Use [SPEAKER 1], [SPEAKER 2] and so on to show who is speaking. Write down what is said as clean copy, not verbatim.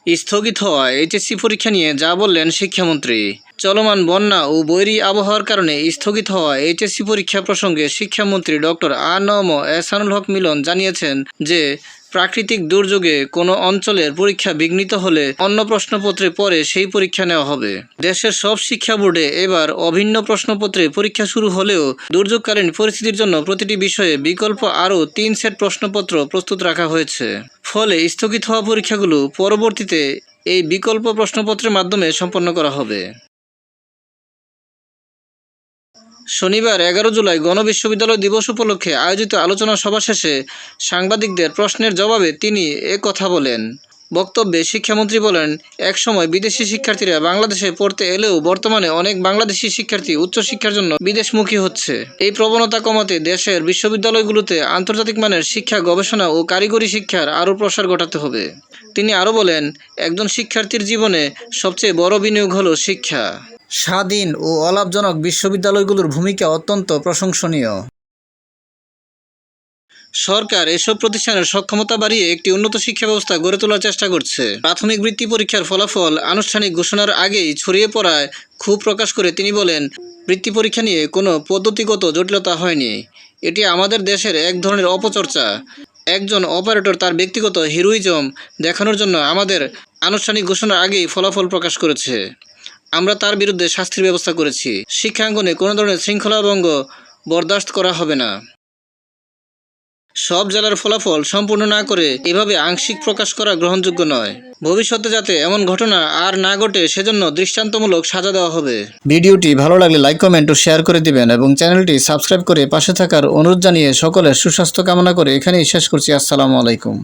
[SPEAKER 1] স্থগিত হওয়া এইচএসসি পরীক্ষা নিয়ে যা বললেন শিক্ষামন্ত্রী। চলমান বন্যা ও বৈরী আবহাওয়ার কারণে স্থগিত হওয়া এইচএসসি পরীক্ষা প্রসঙ্গে শিক্ষামন্ত্রী ডক্টর আ.ন.ম এহসানুল হক মিলন জানিয়েছেন যে প্রাকৃতিক দুর্যোগে কোনো অঞ্চলের পরীক্ষা বিঘ্নিত হলে অন্য প্রশ্নপত্রে পরে সেই পরীক্ষা নেওয়া হবে। দেশের সব শিক্ষা বোর্ডে এবার অভিন্ন প্রশ্নপত্রে পরীক্ষা শুরু হলেও দুর্যোগকালীন পরিস্থিতির জন্য প্রতিটি বিষয়ে বিকল্প আরও 3 সেট প্রশ্নপত্র প্রস্তুত রাখা হয়েছে। ফলে স্থগিত হওয়া পরীক্ষাগুলো পরবর্তীতে এই বিকল্প প্রশ্নপত্রের মাধ্যমে সম্পন্ন করা হবে। শনিবার 11 জুলাই গণবিশ্ববিদ্যালয় দিবস উপলক্ষে আয়োজিত আলোচনা সভা শেষে সাংবাদিকদের প্রশ্নের জবাবে তিনি কথা বলেন। বক্তব্যে শিক্ষামন্ত্রী বলেন, একসময় বিদেশি শিক্ষার্থীরা বাংলাদেশে পড়তে এলেও বর্তমানে অনেক বাংলাদেশি শিক্ষার্থী উচ্চশিক্ষার জন্য বিদেশমুখী হচ্ছে। এই প্রবণতা কমাতে দেশের বিশ্ববিদ্যালয়গুলোতে আন্তর্জাতিক মানের শিক্ষা, গবেষণা ও কারিগরি শিক্ষার আরও প্রসার ঘটাতে হবে। তিনি আরও বলেন, একজন শিক্ষার্থীর জীবনে সবচেয়ে বড় বিনিয়োগ হলো শিক্ষা। স্বাধীন ও অলাভজনক বিশ্ববিদ্যালয়গুলোর ভূমিকা অত্যন্ত প্রশংসনীয়। সরকার এসব প্রতিষ্ঠানের সক্ষমতা বাড়িয়ে একটি উন্নত শিক্ষা ব্যবস্থা গড়ে তোলার চেষ্টা করছে। প্রাথমিক বৃত্তি পরীক্ষার ফলাফল আনুষ্ঠানিক ঘোষণার আগেই ছড়িয়ে পড়ায় ক্ষোভ প্রকাশ করে তিনি বলেন, বৃত্তি পরীক্ষা নিয়ে কোনো পদ্ধতিগত জটিলতা হয়নি। এটি আমাদের দেশের এক ধরনের অপচর্চা। একজন অপারেটর তার ব্যক্তিগত হিরোইজম দেখানোর জন্য আমাদের আনুষ্ঠানিক ঘোষণার আগেই ফলাফল প্রকাশ করেছে। আমরা তার বিরুদ্ধে শাস্তির ব্যবস্থা করেছি। শিক্ষাঙ্গনে কোনো ধরনের শৃঙ্খলাভঙ্গ বরদাস্ত করা হবে না। সব জেলার ফলাফল সম্পূর্ণ না করে এভাবে আংশিক প্রকাশ করা গ্রহণযোগ্য নয়। ভবিষ্যতে যাতে এমন ঘটনা আর না ঘটে সেজন্য দৃষ্টান্তমূলক সাজা দেওয়া হবে। ভিডিওটি ভালো লাগলে লাইক, কমেন্ট ও শেয়ার করে দিবেন এবং চ্যানেলটি সাবস্ক্রাইব করে পাশে থাকার অনুরোধ জানিয়ে সকলের সুস্বাস্থ্য কামনা করে এখানেই শেষ করছি। আসসালামু আলাইকুম।